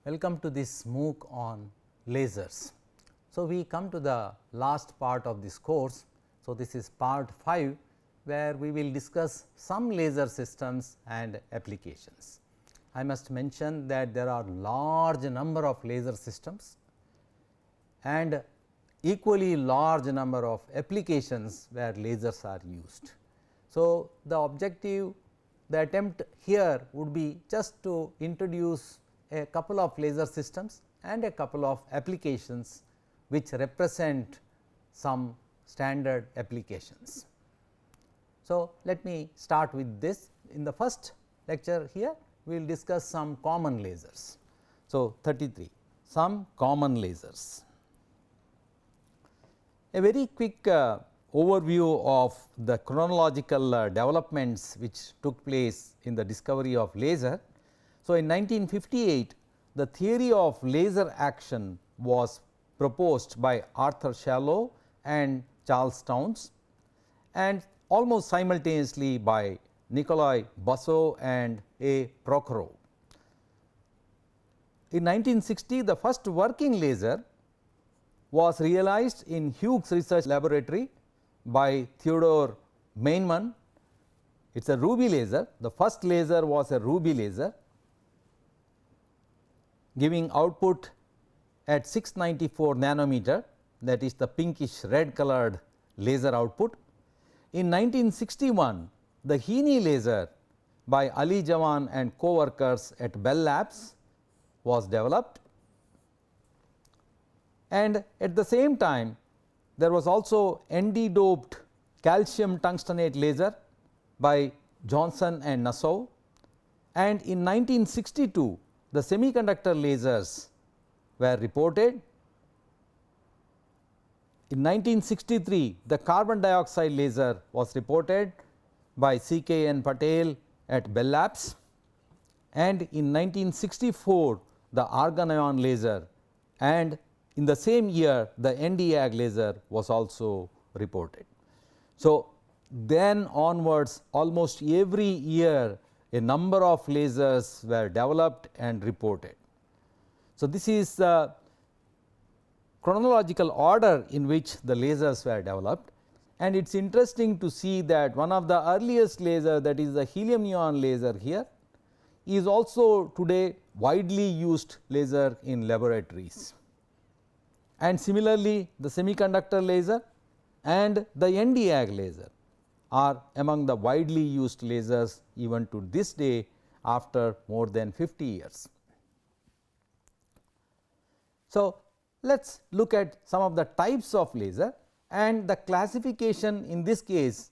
Welcome to this MOOC on lasers. So, we come to the last part of this course. So, this is part 5 where we will discuss some laser systems and applications. I must mention that there are large number of laser systems and equally large number of applications where lasers are used. So, the objective, the attempt here would be just to introduce a couple of laser systems and a couple of applications which represent some standard applications. So, let me start with this. In the first lecture here, we will discuss some common lasers. So, 33 some common lasers. A very quick overview of the chronological developments which took place in the discovery of laser. So, in 1958 the theory of laser action was proposed by Arthur Shallow and Charles Townes, and almost simultaneously by Nikolai Basso and A. Prokhorov. In 1960 the first working laser was realized in Hughes Research Laboratory by Theodore Meinman. It is a ruby laser. The first laser was a ruby laser giving output at 694 nanometer, that is the pinkish red colored laser output. In 1961 the Heaney laser by Ali Jawan and co-workers at Bell Labs was developed, and at the same time there was also ND doped calcium tungstenate laser by Johnson and Nassau, and in 1962 the semiconductor lasers were reported. In 1963 the carbon dioxide laser was reported by C.K.N. Patel at Bell Labs, and in 1964 the argon ion laser, and in the same year the Nd:YAG laser was also reported. So, then onwards almost every year a number of lasers were developed and reported. So, this is the chronological order in which the lasers were developed, and it is interesting to see that one of the earliest laser, that is the helium neon laser here, is also today widely used laser in laboratories, and similarly the semiconductor laser and the Nd:YAG laser are among the widely used lasers even to this day after more than 50 years. So, let us look at some of the types of laser, and the classification in this case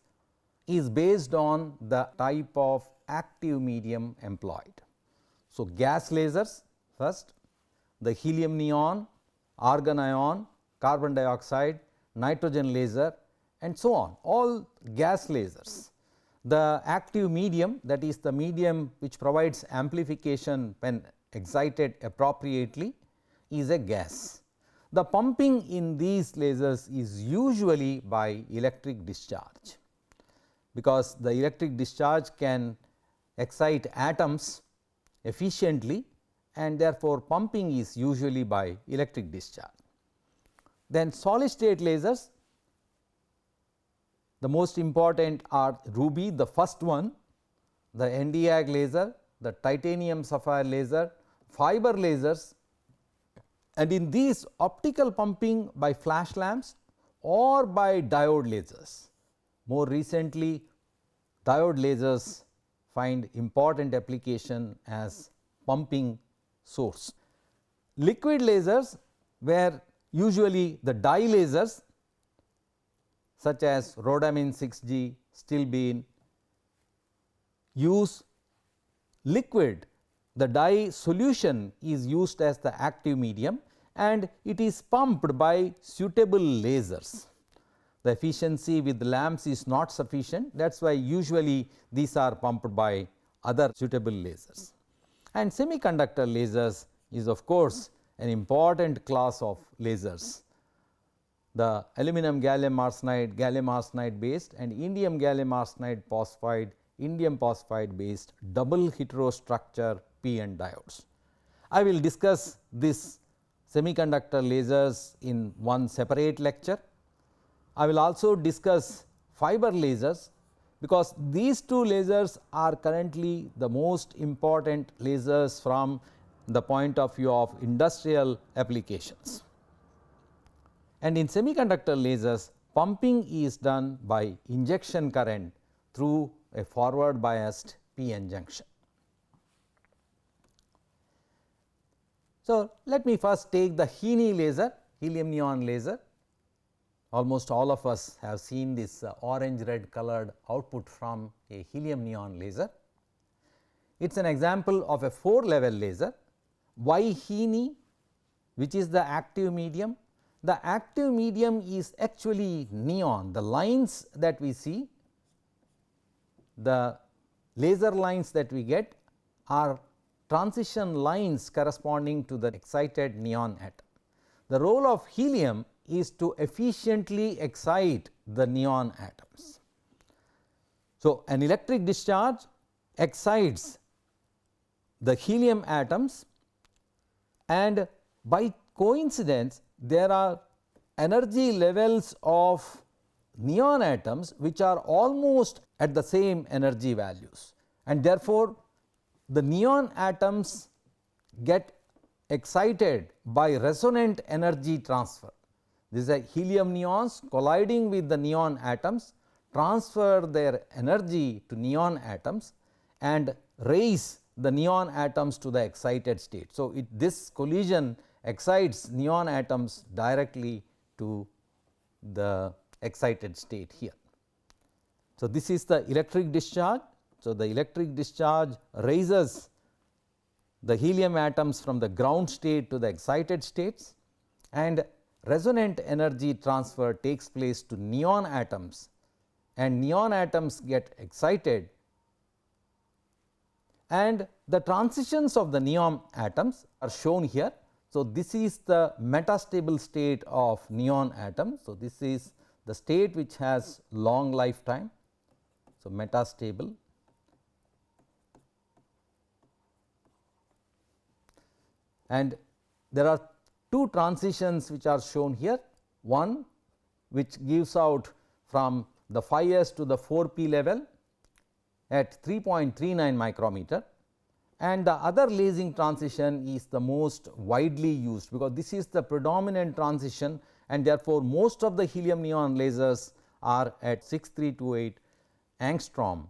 is based on the type of active medium employed. So, gas lasers first, the helium neon, argon ion, carbon dioxide, nitrogen laser, and so on, all gas lasers. The active medium, that is the medium which provides amplification when excited appropriately, is a gas. The pumping in these lasers is usually by electric discharge, because the electric discharge can excite atoms efficiently, and therefore, pumping is usually by electric discharge. Then solid state lasers, the most important are ruby, the first one, the Nd:YAG laser, the titanium sapphire laser, fiber lasers, and in these optical pumping by flash lamps or by diode lasers. More recently diode lasers find important application as pumping source. Liquid lasers were usually the dye lasers such as rhodamine 6G, stilbene, use liquid. The dye solution is used as the active medium, and it is pumped by suitable lasers. The efficiency with lamps is not sufficient, that is why usually these are pumped by other suitable lasers. And semiconductor lasers is of course an important class of lasers. The aluminum gallium arsenide based and indium gallium arsenide phosphide, indium phosphide based double heterostructure p-n diodes. I will discuss this semiconductor lasers in one separate lecture. I will also discuss fiber lasers, because these two lasers are currently the most important lasers from the point of view of industrial applications. And in semiconductor lasers, pumping is done by injection current through a forward biased p-n junction. So, let me first take the HeNe laser, helium neon laser. Almost all of us have seen this orange red colored output from a helium neon laser. It is an example of a 4 level laser. Why HeNe, which is the active medium? The active medium is actually neon. The lines that we see, the laser lines that we get are transition lines corresponding to the excited neon atom. The role of helium is to efficiently excite the neon atoms. So, an electric discharge excites the helium atoms, and by coincidence there are energy levels of neon atoms which are almost at the same energy values, and therefore, the neon atoms get excited by resonant energy transfer. These are helium neons colliding with the neon atoms, transfer their energy to neon atoms and raise the neon atoms to the excited state. So, this collision excites neon atoms directly to the excited state here. So, this is the electric discharge. So, the electric discharge raises the helium atoms from the ground state to the excited states, and resonant energy transfer takes place to neon atoms, and neon atoms get excited, and the transitions of the neon atoms are shown here. So, this is the metastable state of neon atom. So, this is the state which has long lifetime. So, metastable. And there are two transitions which are shown here, one which gives out from the 5s to the 4p level at 3.39 micrometer, and the other lasing transition is the most widely used, because this is the predominant transition, and therefore, most of the helium neon lasers are at 6328 angstrom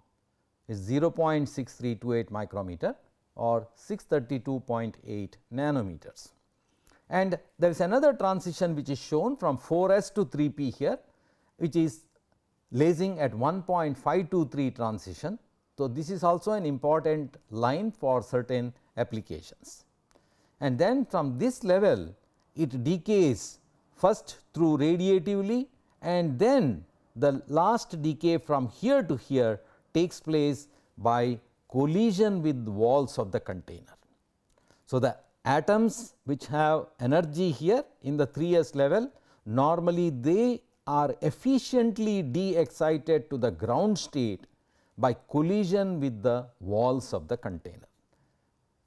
is 0.6328 micrometer or 632.8 nanometers. And there is another transition which is shown from 4s to 3p here, which is lasing at 1.523 transition. So, this is also an important line for certain applications. And then from this level it decays first through radiatively, and then the last decay from here to here takes place by collision with the walls of the container. So, the atoms which have energy here in the 3s level, normally they are efficiently de-excited to the ground state by collision with the walls of the container.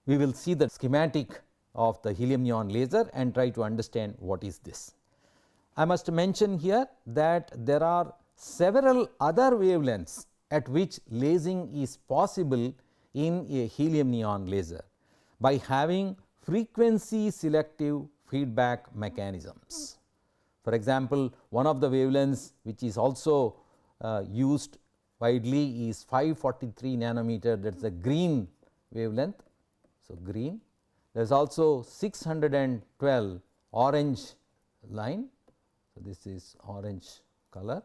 We will see the schematic of the helium neon laser and try to understand what is this. I must mention here that there are several other wavelengths at which lasing is possible in a helium neon laser by having frequency selective feedback mechanisms. For example, one of the wavelengths which is also used widely is 543 nanometer, that is a green wavelength. So, green. There is also 612 orange line. So, this is orange color,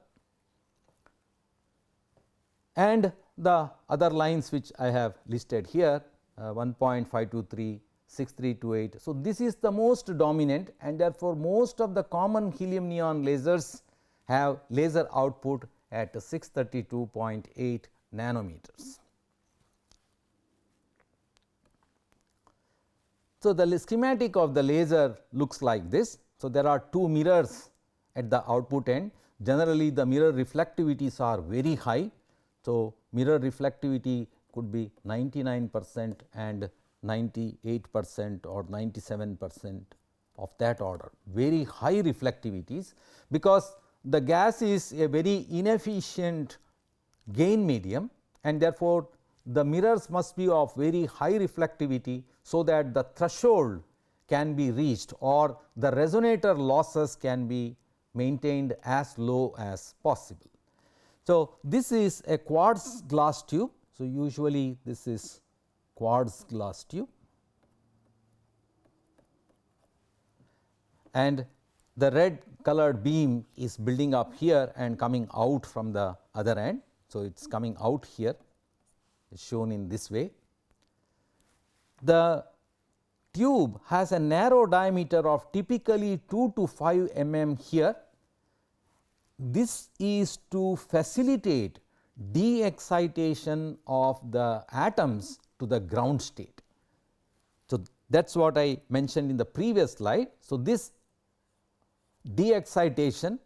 and the other lines which I have listed here 1.523, 6328. So, this is the most dominant, and therefore, most of the common helium neon lasers have laser output at 632.8 nanometers. So, the schematic of the laser looks like this. So, there are two mirrors at the output end. Generally, the mirror reflectivities are very high. So, mirror reflectivity could be 99% and 98% or 97% of that order, very high reflectivities, because the gas is a very inefficient gain medium, and therefore, the mirrors must be of very high reflectivity, so that the threshold can be reached or the resonator losses can be maintained as low as possible. So, this is a quartz glass tube. So, usually this is quartz glass tube, and the red colored beam is building up here and coming out from the other end. So, it is coming out here, it is shown in this way. The tube has a narrow diameter of typically 2 to 5 mm here. This is to facilitate de-excitation of the atoms to the ground state. So, that is what I mentioned in the previous slide. So, this de-excitation,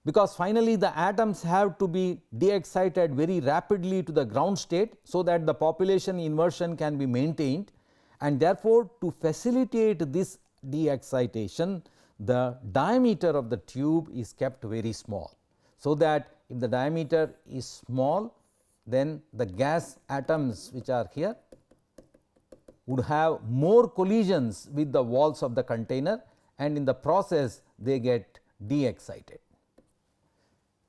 because finally the atoms have to be de-excited very rapidly to the ground state, so that the population inversion can be maintained, and therefore, to facilitate this de-excitation, the diameter of the tube is kept very small. So, that if the diameter is small, then the gas atoms which are here would have more collisions with the walls of the container, and in the process they get de-excited,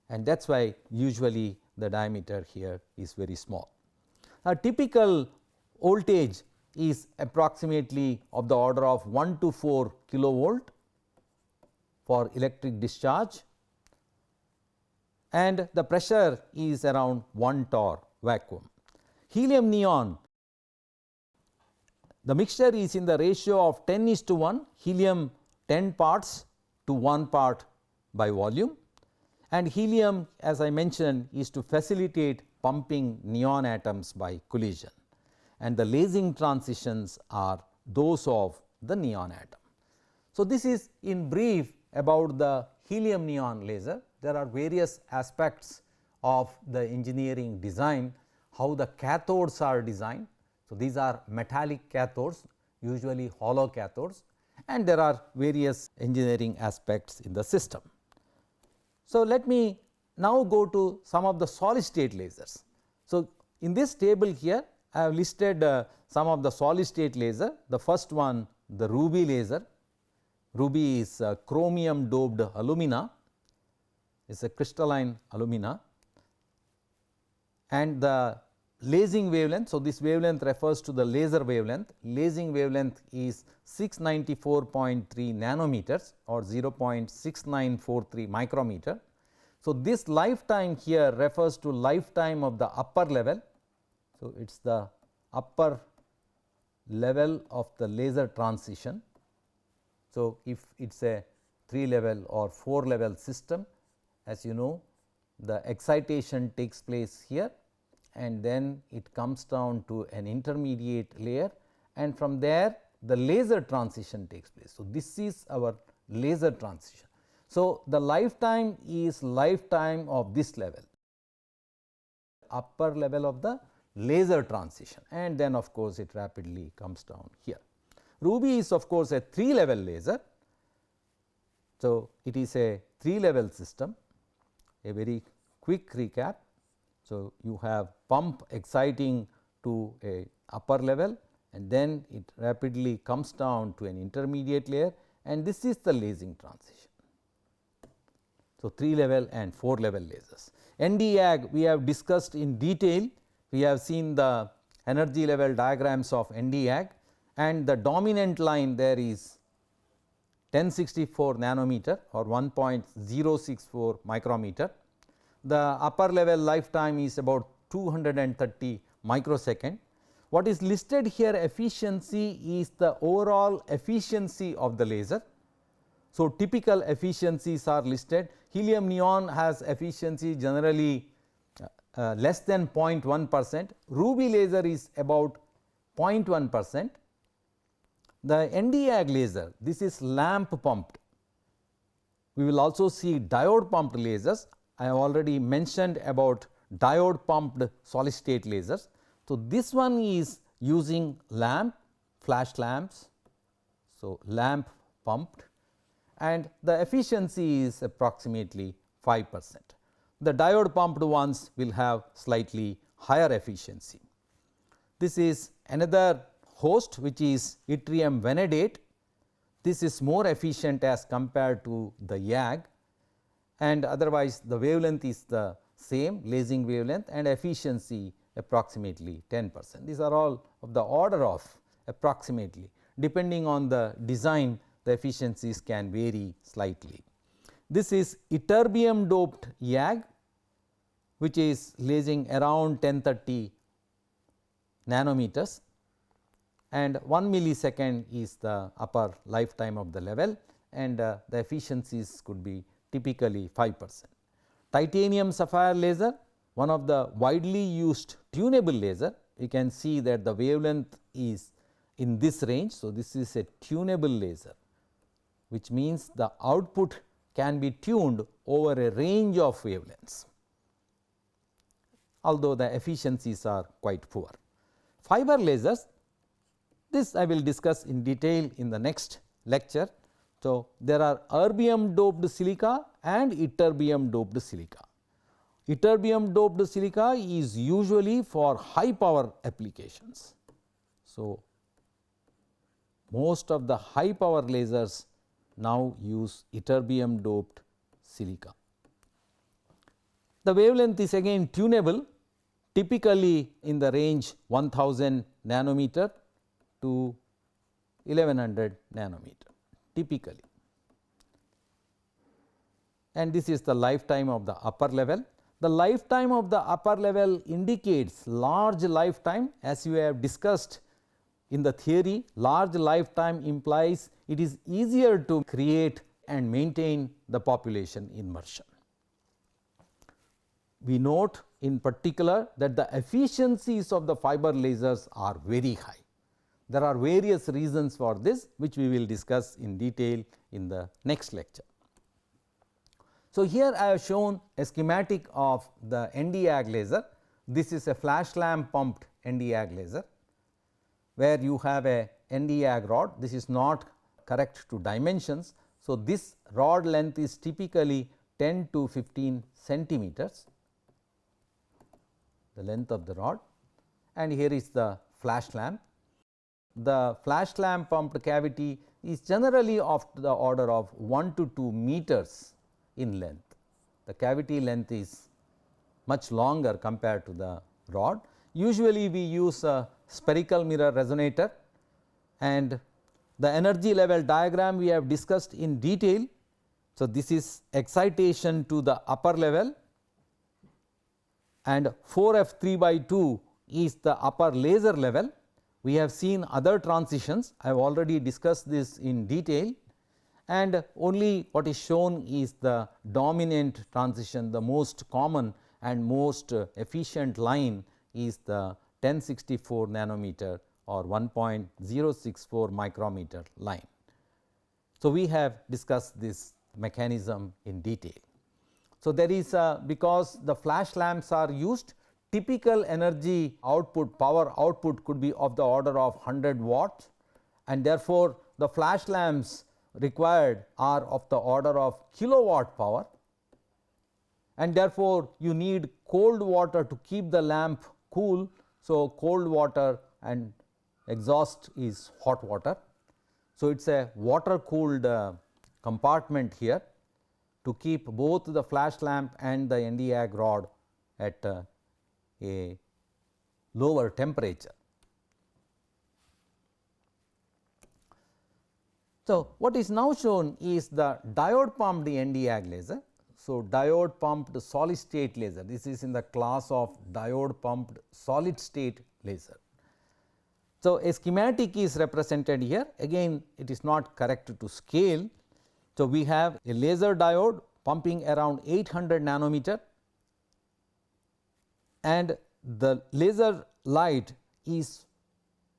and that is why usually the diameter here is very small. A typical voltage is approximately of the order of 1 to 4 kilovolt for electric discharge, and the pressure is around 1 torr vacuum. Helium neon, the mixture is in the ratio of 10:1, helium 10 parts to 1 part by volume, and helium, as I mentioned, is to facilitate pumping neon atoms by collision, and the lasing transitions are those of the neon atom. So, this is in brief about the helium neon laser. There are various aspects of the engineering design, how the cathodes are designed. So, these are metallic cathodes, usually hollow cathodes, and there are various engineering aspects in the system. So, let me now go to some of the solid state lasers. So, in this table here I have listed some of the solid state laser. The first one, the ruby laser. Ruby is chromium doped alumina, is a crystalline alumina, and the lasing wavelength. So, this wavelength refers to the laser wavelength. Lasing wavelength is 694.3 nanometers or 0.6943 micrometer. So, this lifetime here refers to lifetime of the upper level. So, it is the upper level of the laser transition. So, if it is a 3 level or 4 level system, as you know, the excitation takes place here, and then it comes down to an intermediate layer, and from there the laser transition takes place. So, this is our laser transition. So, the lifetime is lifetime of this level, upper level of the laser transition, and then of course, it rapidly comes down here. Ruby is of course a 3 level laser. So, it is a 3 level system. A very quick recap. So, you have pump exciting to a upper level, and then it rapidly comes down to an intermediate layer, and this is the lasing transition. So, 3 level and 4 level lasers. Nd:YAG we have discussed in detail. We have seen the energy level diagrams of Nd:YAG, and the dominant line there is 1064 nanometer or 1.064 micrometer. The upper level lifetime is about 230 microsecond. What is listed here efficiency is the overall efficiency of the laser. So, typical efficiencies are listed. Helium neon has efficiency generally less than 0.1%. Ruby laser is about 0.1%. The Nd:YAG laser, this is lamp pumped. We will also see diode pumped lasers. I have already mentioned about diode pumped solid state lasers. So, this one is using lamp, flash lamps. So, lamp pumped and the efficiency is approximately 5%. The diode pumped ones will have slightly higher efficiency. This is another host which is yttrium vanadate. This is more efficient as compared to the YAG, and otherwise the wavelength is the same, lasing wavelength, and efficiency approximately 10%. These are all of the order of approximately. Depending on the design, the efficiencies can vary slightly. This is ytterbium doped YAG, which is lasing around 1030 nanometers, and 1 millisecond is the upper lifetime of the level, and the efficiencies could be typically 5%. Titanium sapphire laser, one of the widely used tunable laser. You can see that the wavelength is in this range. So, this is a tunable laser, which means the output can be tuned over a range of wavelengths, although the efficiencies are quite poor. Fiber lasers, this I will discuss in detail in the next lecture. So, there are erbium doped silica and ytterbium doped silica. Ytterbium doped silica is usually for high power applications. So, most of the high power lasers now use ytterbium doped silica. The wavelength is again tunable, typically in the range 1000 nanometer to 1100 nanometer typically, and this is the lifetime of the upper level. The lifetime of the upper level indicates large lifetime, as you have discussed in the theory. Large lifetime implies it is easier to create and maintain the population immersion. We note in particular that the efficiencies of the fiber lasers are very high. There are various reasons for this, which we will discuss in detail in the next lecture. So, here I have shown a schematic of the Nd:YAG laser. This is a flash lamp pumped Nd:YAG laser, where you have a Nd:YAG rod. This is not correct to dimensions. So, this rod length is typically 10 to 15 centimeters, the length of the rod, and here is the flash lamp. The flash lamp pumped cavity is generally of the order of 1 to 2 meters in length. The cavity length is much longer compared to the rod. Usually we use a spherical mirror resonator, and the energy level diagram we have discussed in detail. So, this is excitation to the upper level, and 4f3/2 is the upper laser level. We have seen other transitions, I have already discussed this in detail, and only what is shown is the dominant transition. The most common and most efficient line is the 1064 nanometer or 1.064 micrometer line. So, we have discussed this mechanism in detail. So, there is because the flash lamps are used, typical energy output, power output could be of the order of 100 watts, and therefore, the flash lamps required are of the order of kilowatt power, and therefore, you need cold water to keep the lamp cool. So, cold water and exhaust is hot water. So, it is a water cooled compartment here to keep both the flash lamp and the Nd:YAG rod at a lower temperature. So, what is now shown is the diode pumped Nd:YAG laser. So, diode pumped solid state laser, this is in the class of diode pumped solid state laser. So, a schematic is represented here, again it is not correct to scale. So, we have a laser diode pumping around 800 nanometer, and the laser light is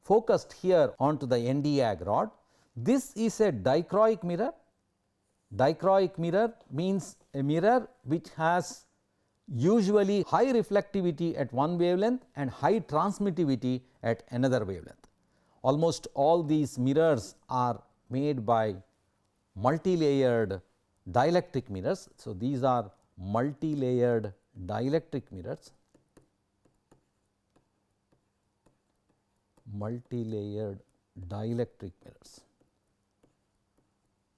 focused here onto the Nd:YAG rod. This is a dichroic mirror. Dichroic mirror means a mirror which has usually high reflectivity at one wavelength and high transmittivity at another wavelength. almost all these mirrors are made by multi-layered dielectric mirrors. So, these are multi-layered dielectric mirrors,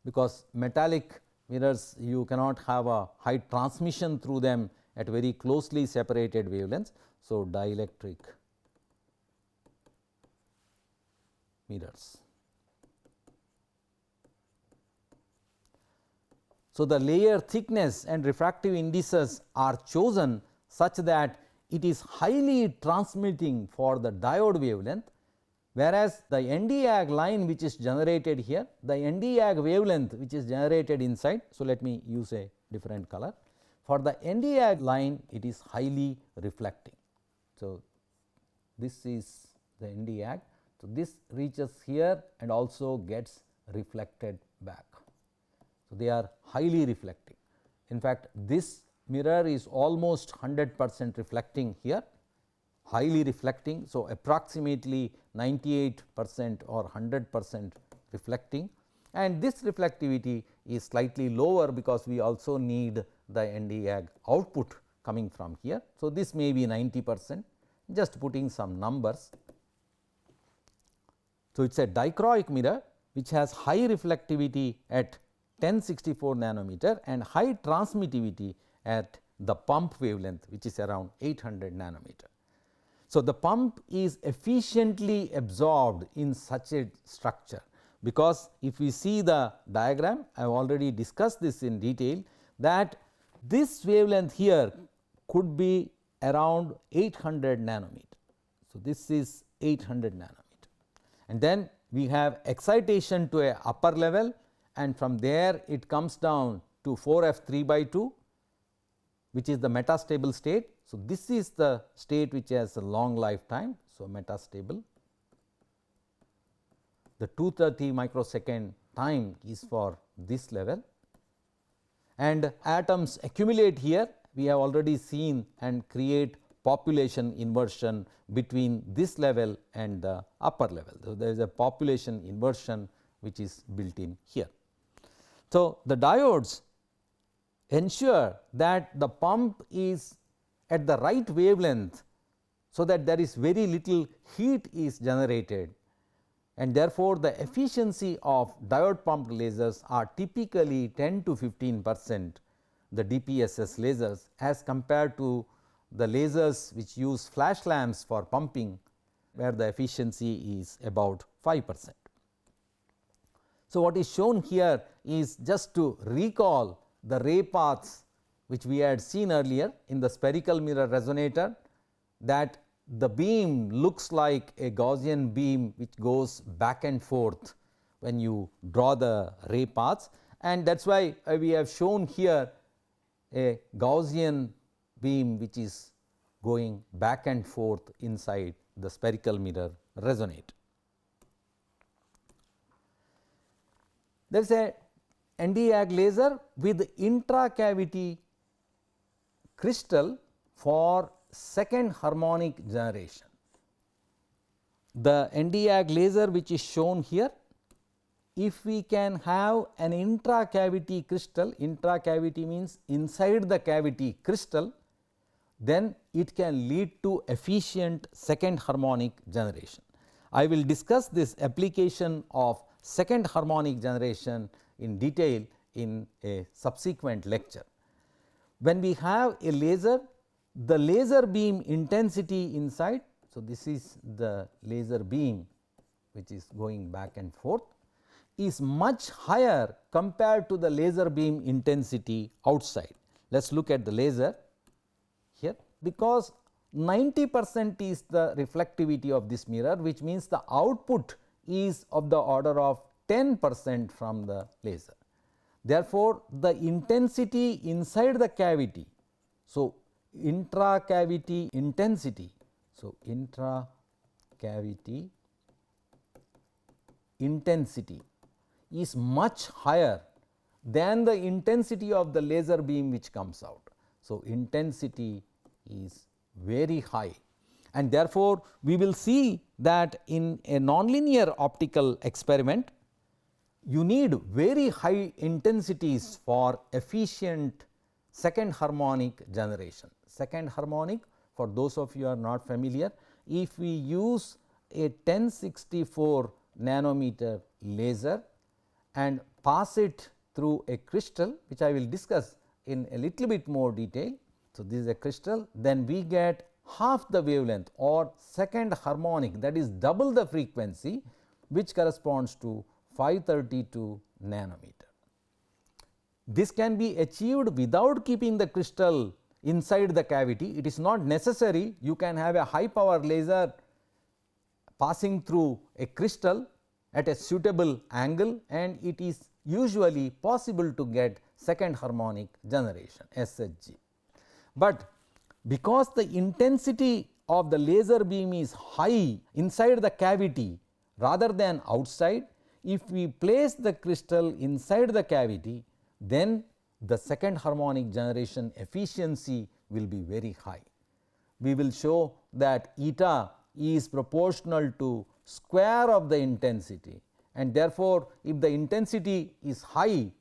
because metallic mirrors you cannot have a high transmission through them at very closely separated wavelengths. So, dielectric mirrors. So, the layer thickness and refractive indices are chosen such that it is highly transmitting for the diode wavelength, whereas the Nd:YAG line which is generated here, the Nd:YAG wavelength which is generated inside. So, let me use a different color. For the Nd:YAG line, it is highly reflecting. So, this is the Nd:YAG. So, this reaches here and also gets reflected back. So, they are highly reflecting. In fact, this mirror is almost 100% reflecting here, highly reflecting. So, approximately 98% or 100% reflecting, and this reflectivity is slightly lower because we also need the Nd:YAG output coming from here. So, this may be 90%, just putting some numbers. So, it is a dichroic mirror which has high reflectivity at 1064 nanometer and high transmittivity at the pump wavelength, which is around 800 nanometer. So, the pump is efficiently absorbed in such a structure, because if we see the diagram, I have already discussed this in detail, that this wavelength here could be around 800 nanometer. So, this is 800 nanometer, and then we have excitation to a upper level, and from there it comes down to 4f3/2, which is the metastable state. So, this is the state which has a long lifetime. So, metastable. The 230 microsecond time is for this level, and atoms accumulate here. We have already seen and create population inversion between this level and the upper level. So, there is a population inversion which is built in here. So, the diodes ensure that the pump is at the right wavelength, so that there is very little heat is generated, and therefore, the efficiency of diode pumped lasers are typically 10 to 15%, the DPSS lasers, as compared to the lasers which use flash lamps for pumping, where the efficiency is about 5%. So, what is shown here is just to recall the ray paths which we had seen earlier in the spherical mirror resonator, that the beam looks like a Gaussian beam which goes back and forth when you draw the ray paths, and that is why we have shown here a Gaussian beam which is going back and forth inside the spherical mirror resonator. There is a Nd:YAG laser with intracavity crystal for second harmonic generation. The Nd:YAG laser which is shown here, if we can have an intracavity crystal, intracavity means inside the cavity crystal, then it can lead to efficient second harmonic generation. I will discuss this application of second harmonic generation in detail in a subsequent lecture. When we have a laser, the laser beam intensity inside. So, this is the laser beam which is going back and forth, is much higher compared to the laser beam intensity outside. Let us look at the laser here, because 90% is the reflectivity of this mirror, which means the output is of the order of 10% from the laser. Therefore, the intensity inside the cavity, so intracavity intensity, so intracavity intensity is much higher than the intensity of the laser beam which comes out. So, intensity is very high, and therefore, we will see that in a nonlinear optical experiment, you need very high intensities for efficient second harmonic generation. Second harmonic, for those of you who are not familiar, if we use a 1064 nanometer laser and pass it through a crystal, which I will discuss in a little bit more detail. So, this is a crystal, then we get half the wavelength or second harmonic, that is double the frequency, which corresponds to 532 nanometer. This can be achieved without keeping the crystal inside the cavity. It is not necessary. You can have a high power laser passing through a crystal at a suitable angle, and it is usually possible to get second harmonic generation SHG. But because the intensity of the laser beam is high inside the cavity rather than outside, if we place the crystal inside the cavity, then the second harmonic generation efficiency will be very high. We will show that eta is proportional to square of the intensity, and therefore, if the intensity is high,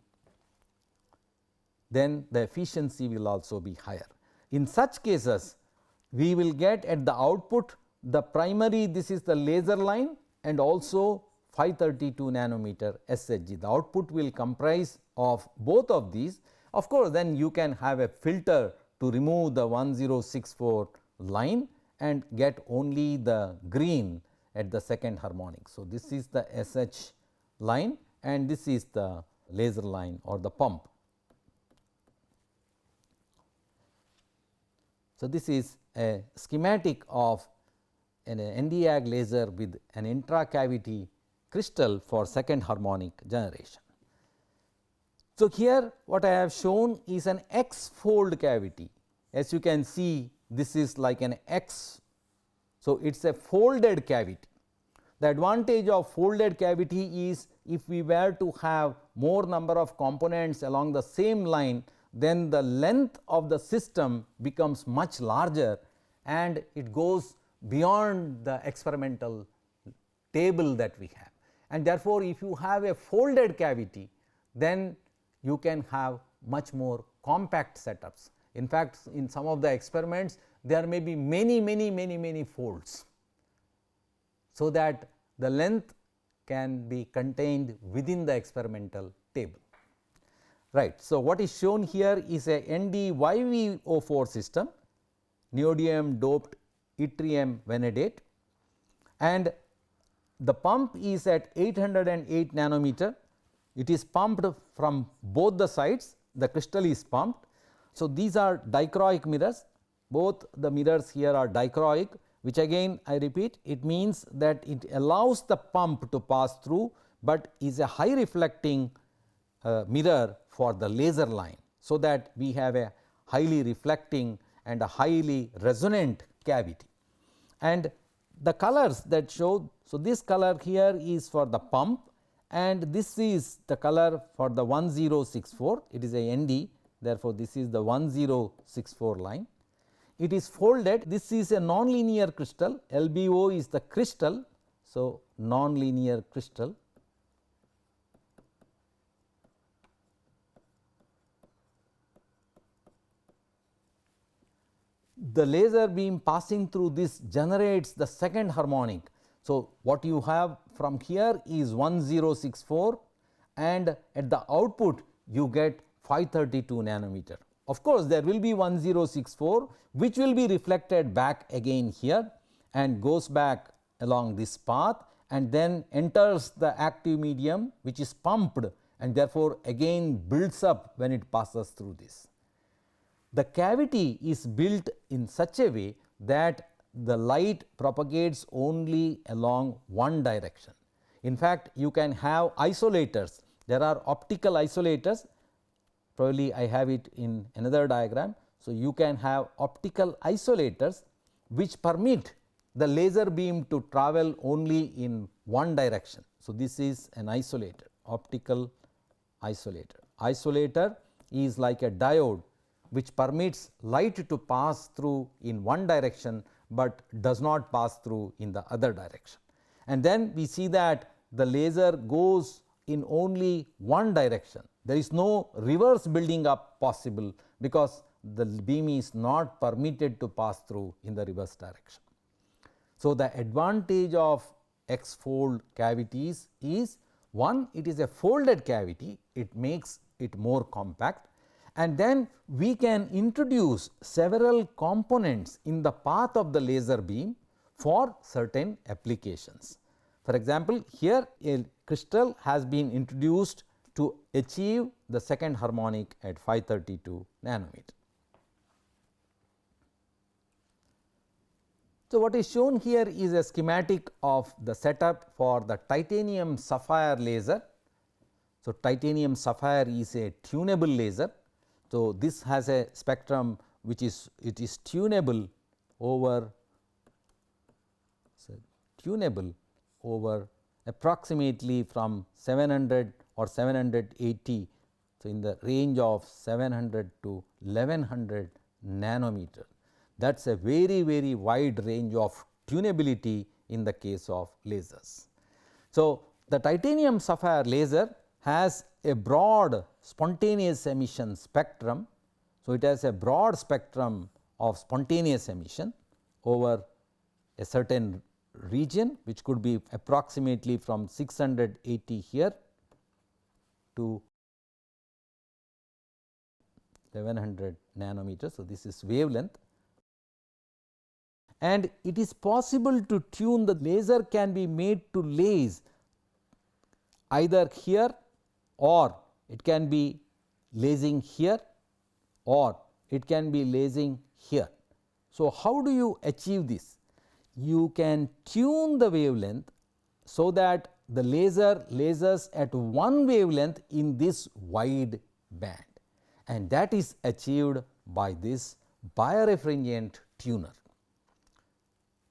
then the efficiency will also be higher. In such cases, we will get at the output the primary, this is the laser line, and also 532 nanometer SHG. The output will comprise of both of these. Of course, then you can have a filter to remove the 1064 line and get only the green at the second harmonic. So, this is the SH line and this is the laser line or the pump. So, this is a schematic of an Nd:YAG laser with an intracavity crystal for second harmonic generation. So, here what I have shown is an X fold cavity. As you can see, this is like an X. So, it is a folded cavity. The advantage of folded cavity is if we were to have more number of components along the same line, then the length of the system becomes much larger and it goes beyond the experimental table that we have. And therefore, if you have a folded cavity, then you can have much more compact setups. In fact, in some of the experiments there may be many folds, so that the length can be contained within the experimental table. Right. So, what is shown here is a Nd:YV04 system, neodymium doped yttrium vanadate, and the pump is at 808 nanometer. It is pumped from both the sides, the crystal is pumped. So, these are dichroic mirrors, both the mirrors here are dichroic, which again I repeat, it means that it allows the pump to pass through, but is a high reflecting mirror for the laser line. So, that we have a highly reflecting and a highly resonant cavity. And the colors that show, so this color here is for the pump and this is the color for the 1064, it is a ND, therefore, this is the 1064 line. It is folded, this is a nonlinear crystal, LBO is the crystal. So, nonlinear crystal. The laser beam passing through this generates the second harmonic. So, what you have from here is 1064 and at the output you get 532 nanometer. Of course, there will be 1064 which will be reflected back again here and goes back along this path and then enters the active medium which is pumped and therefore, again builds up when it passes through this. The cavity is built in such a way that the light propagates only along one direction. In fact, you can have isolators, there are optical isolators, probably I have it in another diagram. So, you can have optical isolators which permit the laser beam to travel only in one direction. So, this is an isolator, optical isolator. Isolator is like a diode which permits light to pass through in one direction, but does not pass through in the other direction. And then we see that the laser goes in only one direction. There is no reverse building up possible, because the beam is not permitted to pass through in the reverse direction. So, the advantage of X fold cavities is, one, it is a folded cavity, it makes it more compact, and then we can introduce several components in the path of the laser beam for certain applications. For example, here a crystal has been introduced to achieve the second harmonic at 532 nanometer. So, what is shown here is a schematic of the setup for the titanium sapphire laser. So, titanium sapphire is a tunable laser. So, this has a spectrum which is tunable over approximately from 700 or 780. So, in the range of 700 to 1100 nanometer. That is a very wide range of tunability in the case of lasers. So, the titanium sapphire laser has a broad spontaneous emission spectrum. So, it has a broad spectrum of spontaneous emission over a certain region, which could be approximately from 680 here to 1100 nanometers. So, this is wavelength, and it is possible to tune. The laser can be made to laze either here, or it can be lasing here, or it can be lasing here. So, how do you achieve this? You can tune the wavelength so that the laser lasers at one wavelength in this wide band, and that is achieved by this birefringent tuner.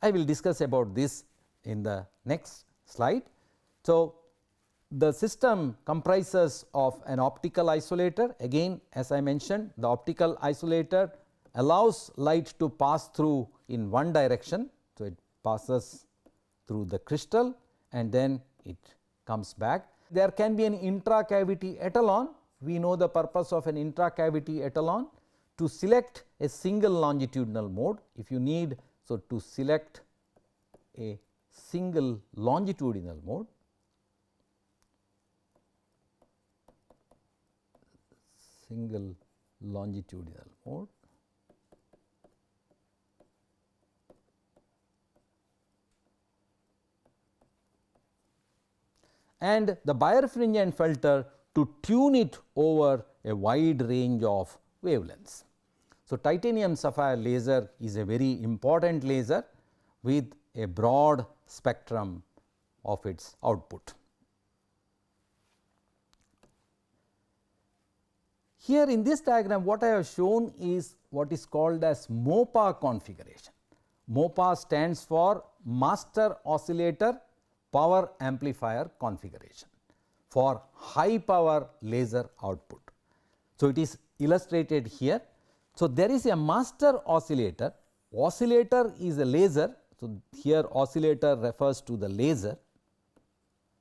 I will discuss about this in the next slide. So, the system comprises of an optical isolator. Again, as I mentioned, the optical isolator allows light to pass through in one direction. So, it passes through the crystal and then it comes back. There can be an intra-cavity etalon. We know the purpose of an intra-cavity etalon to select a single longitudinal mode. If you need, so to select a single longitudinal mode, and the birefringent filter to tune it over a wide range of wavelengths. So, titanium sapphire laser is a very important laser with a broad spectrum of its output. Here in this diagram, what I have shown is what is called as MOPA configuration. MOPA stands for Master Oscillator Power Amplifier Configuration for high power laser output. So, it is illustrated here. So, there is a master oscillator. Oscillator is a laser. So, here oscillator refers to the laser.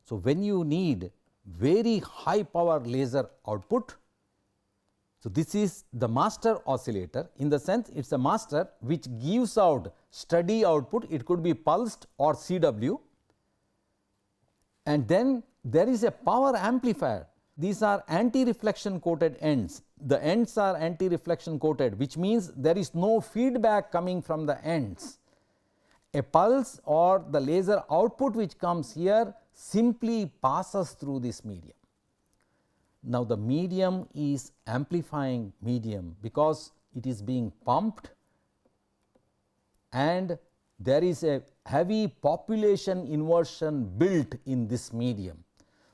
So, when you need very high power laser output, so this is the master oscillator. In the sense, it is a master which gives out steady output. It could be pulsed or CW, and then there is a power amplifier. These are anti-reflection coated ends. The ends are anti-reflection coated, which means there is no feedback coming from the ends. A pulse or the laser output which comes here simply passes through this medium. Now, the medium is amplifying medium because it is being pumped, and there is a heavy population inversion built in this medium.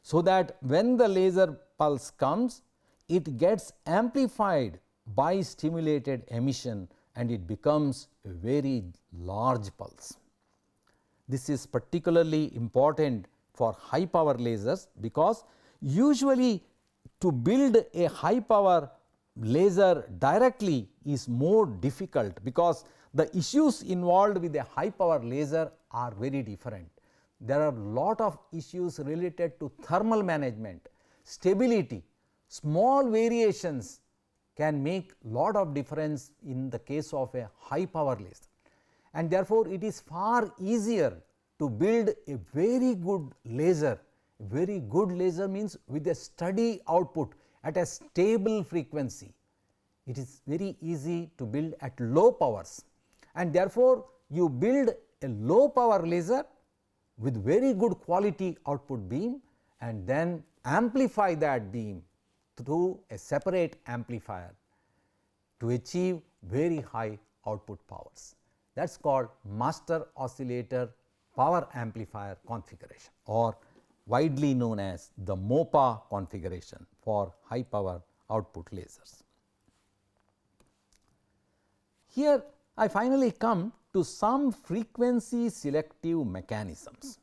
So, that when the laser pulse comes, it gets amplified by stimulated emission and it becomes a very large pulse. This is particularly important for high power lasers, because usually to build a high power laser directly is more difficult, because the issues involved with a high power laser are very different. There are lot of issues related to thermal management, stability. Small variations can make lot of difference in the case of a high power laser, and therefore, it is far easier to build a very good laser. Very good laser means with a steady output at a stable frequency. It is very easy to build at low powers, and therefore, you build a low power laser with very good quality output beam and then amplify that beam through a separate amplifier to achieve very high output powers. That is called master oscillator power amplifier configuration, or widely known as the MOPA configuration for high power output lasers. Here I finally come to some frequency selective mechanisms.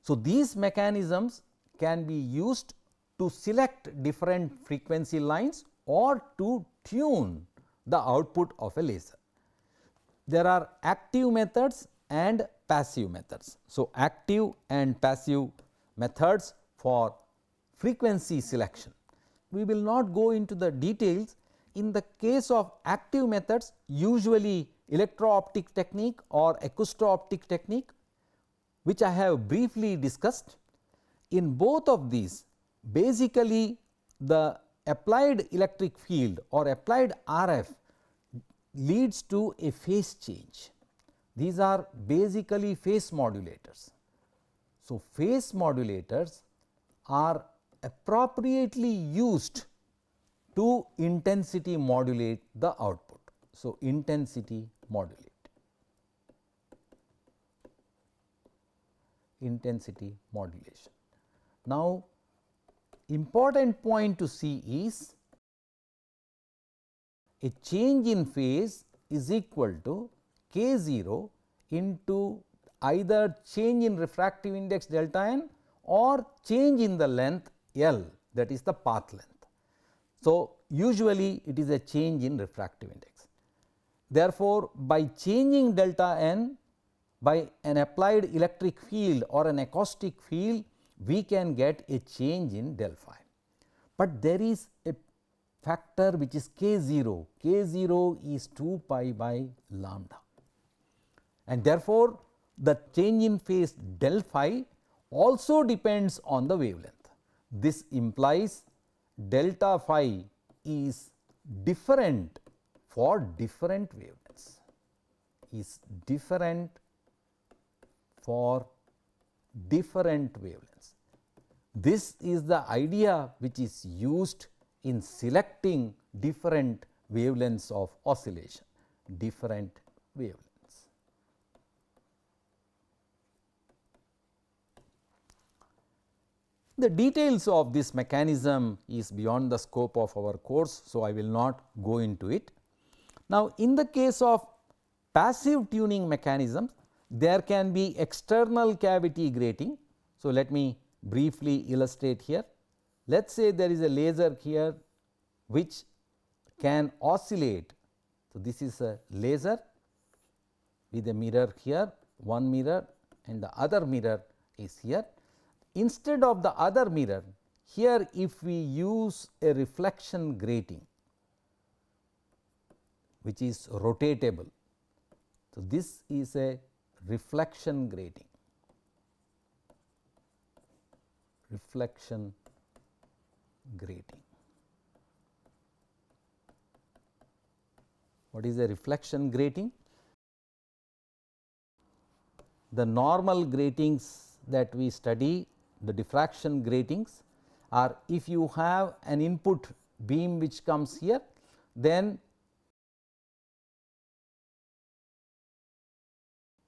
So, these mechanisms can be used to select different frequency lines or to tune the output of a laser. There are active methods and passive methods. So, active and passive methods for frequency selection. We will not go into the details. In the case of active methods, usually electro-optic technique or acousto-optic technique, which I have briefly discussed. In both of these, basically the applied electric field or applied RF leads to a phase change. These are basically phase modulators. So, phase modulators are appropriately used to intensity modulate the output. So, intensity modulate, intensity modulation. Now, important point to see is a change in phase is equal to k 0 into either change in refractive index delta n or change in the length L, that is the path length. So, usually it is a change in refractive index. Therefore, by changing delta n by an applied electric field or an acoustic field, we can get a change in del phi. But there is a factor which is k 0, k 0 is 2 pi by lambda, and therefore, the change in phase del phi also depends on the wavelength. This implies delta phi is different for different wavelengths, is different for different wavelengths. This is the idea which is used in selecting different wavelengths of oscillation, different wavelengths. The details of this mechanism is beyond the scope of our course, so I will not go into it. Now, in the case of passive tuning mechanisms, there can be external cavity grating. So, let me briefly illustrate here. Let us say there is a laser here which can oscillate. So, this is a laser with a mirror here, one mirror and the other mirror is here. Instead of the other mirror, here if we use a reflection grating which is rotatable. So, this is a reflection grating, reflection grating. What is a reflection grating? The normal gratings that we study, the diffraction gratings, are if you have an input beam which comes here, then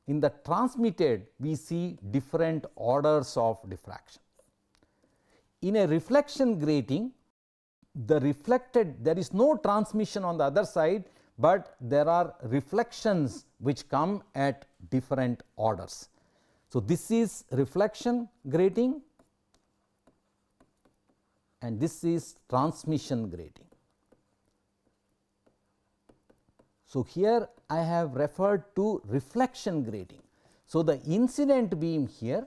in the transmitted we see different orders of diffraction. In a reflection grating, the reflected, there is no transmission on the other side, but there are reflections which come at different orders. So, this is reflection grating and this is transmission grating. So, here I have referred to reflection grating. So, the incident beam here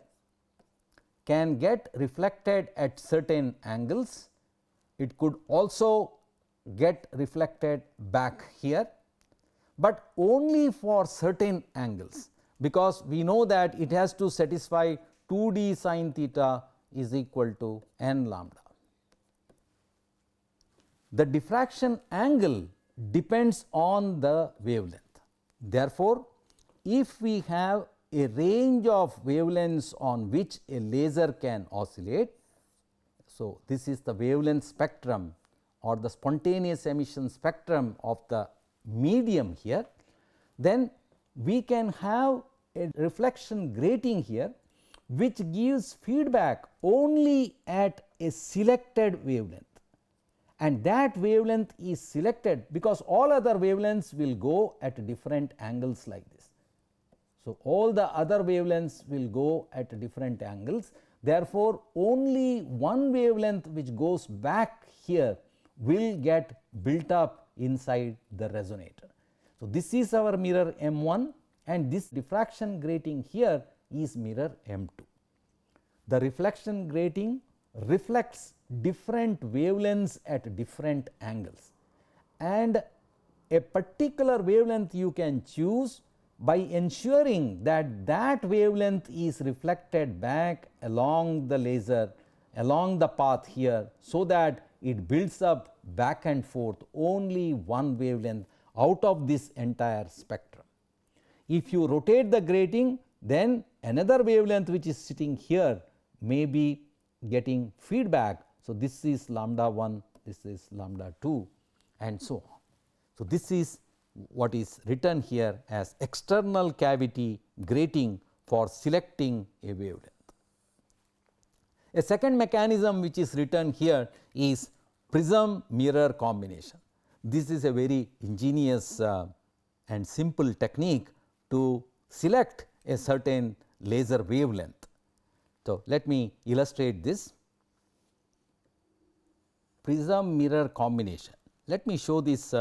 can get reflected at certain angles. It could also get reflected back here, but only for certain angles, because we know that it has to satisfy 2d sin theta is equal to n lambda. The diffraction angle depends on the wavelength. Therefore, if we have a range of wavelengths on which a laser can oscillate, so this is the wavelength spectrum or the spontaneous emission spectrum of the medium here, then we can have a reflection grating here which gives feedback only at a selected wavelength, and that wavelength is selected because all other wavelengths will go at different angles like this. So, all the other wavelengths will go at different angles. Therefore, only one wavelength which goes back here will get built up inside the resonator. So, this is our mirror M1 and this diffraction grating here is mirror M2. The reflection grating reflects different wavelengths at different angles, and a particular wavelength you can choose by ensuring that that wavelength is reflected back along the laser, along the path here, so that it builds up back and forth only one wavelength out of this entire spectrum. If you rotate the grating, then another wavelength which is sitting here may be getting feedback. So, this is lambda 1, this is lambda 2 and so on. So, this is what is written here as external cavity grating for selecting a wavelength. A second mechanism which is written here is prism mirror combination. This is a very ingenious and simple technique to select a certain laser wavelength. So, let me illustrate this prism mirror combination. Let me show this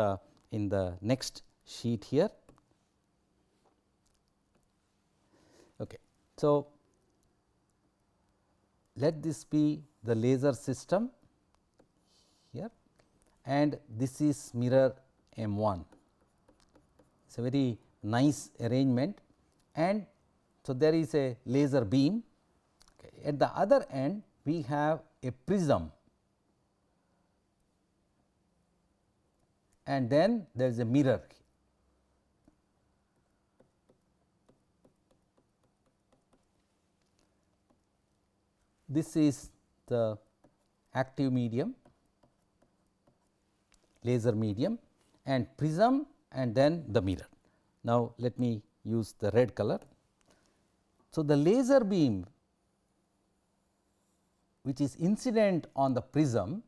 in the next sheet here. Okay. So, let this be the laser system here and this is mirror M1. It is a very nice arrangement, and so there is a laser beam. Okay. At the other end we have a prism, and then there is a mirror. This is the active medium, laser medium, and prism, and then the mirror. Now, let me use the red color. So, the laser beam which is incident on the prism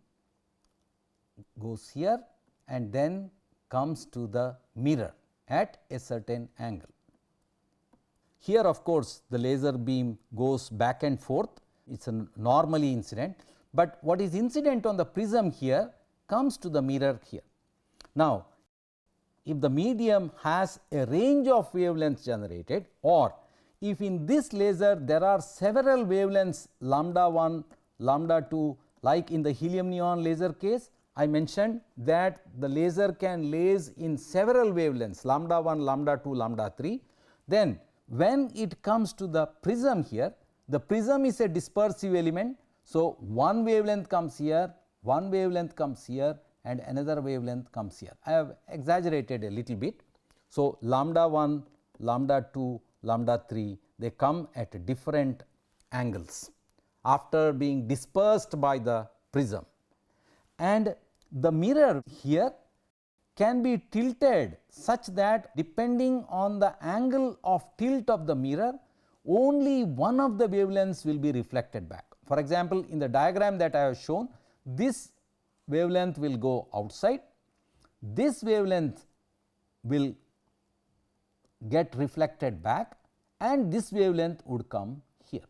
goes here and then comes to the mirror at a certain angle. Here of course, the laser beam goes back and forth, it is a normally incident, but what is incident on the prism here comes to the mirror here. Now, if the medium has a range of wavelengths generated, or if in this laser there are several wavelengths lambda 1, lambda 2, like in the helium neon laser case, I mentioned that the laser can laze in several wavelengths lambda 1, lambda 2, lambda 3. Then when it comes to the prism here, the prism is a dispersive element. So, one wavelength comes here, one wavelength comes here, and another wavelength comes here. I have exaggerated a little bit. So, lambda 1, lambda 2, lambda 3, they come at different angles after being dispersed by the prism, and the mirror here can be tilted such that depending on the angle of tilt of the mirror, only one of the wavelengths will be reflected back. For example, in the diagram that I have shown, this wavelength will go outside, this wavelength will get reflected back, and this wavelength would come here.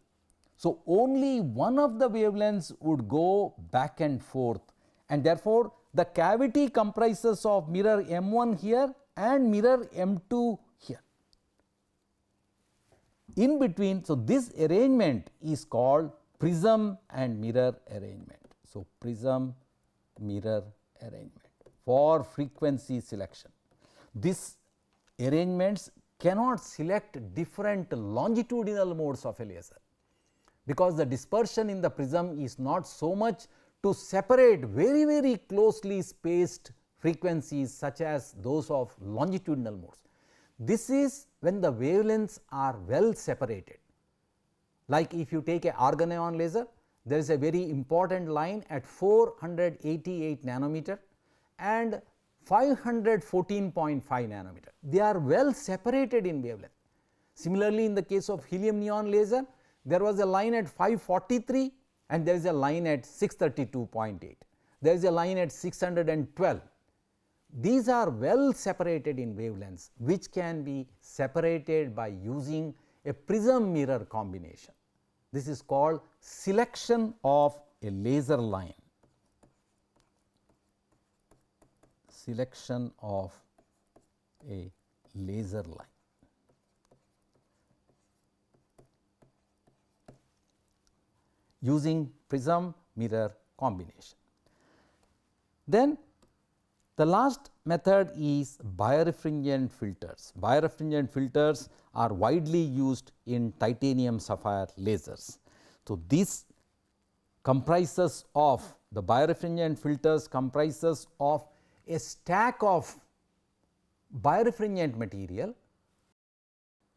So, only one of the wavelengths would go back and forth, and therefore, the cavity comprises of mirror M1 here and mirror M2 here. In between, so this arrangement is called prism and mirror arrangement. So, prism mirror arrangement for frequency selection. This arrangements cannot select different longitudinal modes of a laser, because the dispersion in the prism is not so much to separate very closely spaced frequencies such as those of longitudinal modes. This is when the wavelengths are well separated. Like if you take a argon ion laser, there is a very important line at 488 nanometer and 514.5 nanometer. They are well separated in wavelength. Similarly, in the case of helium neon laser, there was a line at 543 and there is a line at 632.8. There is a line at 612. These are well separated in wavelengths, which can be separated by using a prism mirror combination. This is called selection of a laser line. Selection of a laser line. Using prism mirror combination. Then the last method is birefringent filters. Birefringent filters are widely used in titanium sapphire lasers. So, this comprises of the birefringent filters comprises of a stack of birefringent material.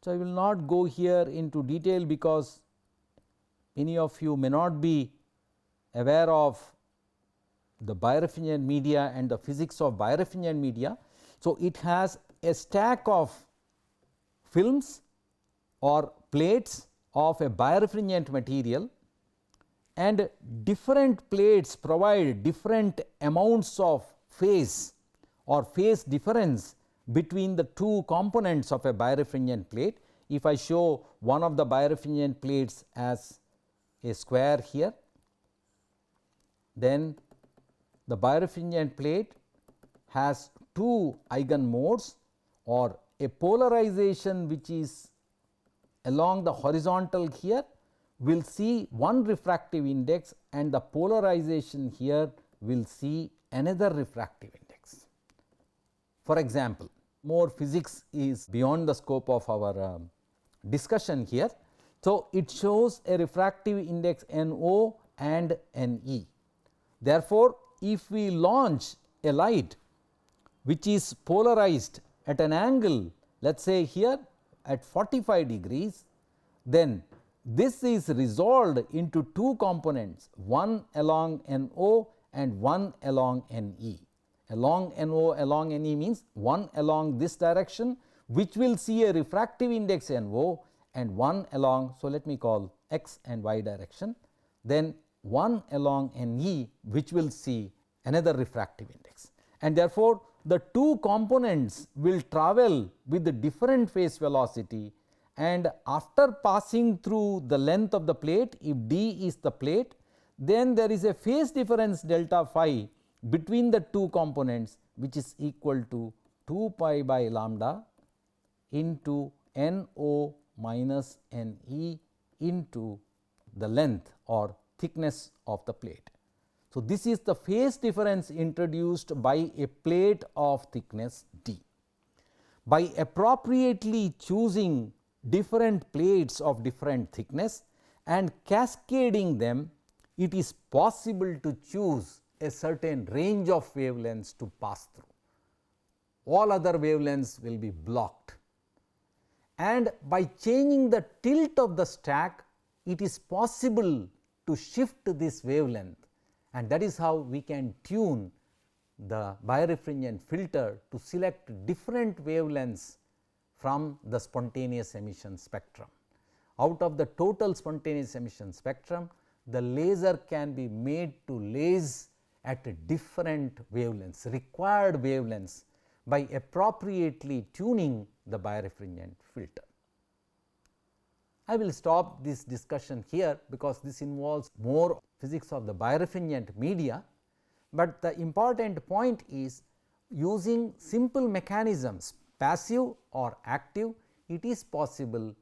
So, I will not go here into detail because many of you may not be aware of the birefringent media and the physics of birefringent media. So, it has a stack of films or plates of a birefringent material, and different plates provide different amounts of phase or phase difference between the two components of a birefringent plate. If I show one of the birefringent plates as a square here, then the birefringent plate has two eigenmodes or a polarization which is along the horizontal here will see one refractive index, and the polarization here will see another refractive index. For example, more physics is beyond the scope of our discussion here. So, it shows a refractive index NO and NE. Therefore, if we launch a light which is polarized at an angle, let us say here at 45 degrees, then this is resolved into two components, one along NO and one along NE. Along NO along NE means one along this direction, which will see a refractive index NO, and one along, so let me call x and y direction, then one along NE which will see another refractive index. And therefore, the two components will travel with the different phase velocity, and after passing through the length of the plate, if d is the plate, then there is a phase difference delta phi between the two components, which is equal to 2 pi by lambda into NO minus NE into the length or thickness of the plate. So, this is the phase difference introduced by a plate of thickness d. By appropriately choosing different plates of different thickness and cascading them, it is possible to choose a certain range of wavelengths to pass through. All other wavelengths will be blocked, and by changing the tilt of the stack, it is possible to shift this wavelength, and that is how we can tune the birefringent filter to select different wavelengths from the spontaneous emission spectrum. Out of the total spontaneous emission spectrum, the laser can be made to laze at different wavelengths, required wavelengths, by appropriately tuning the birefringent filter. I will stop this discussion here because this involves more physics of the birefringent media, but the important point is using simple mechanisms, passive or active, it is possible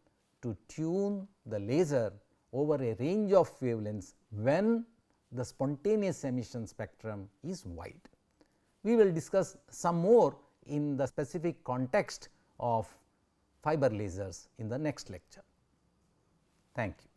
to tune the laser over a range of wavelengths when the spontaneous emission spectrum is wide. We will discuss some more in the specific context of fiber lasers in the next lecture. Thank you.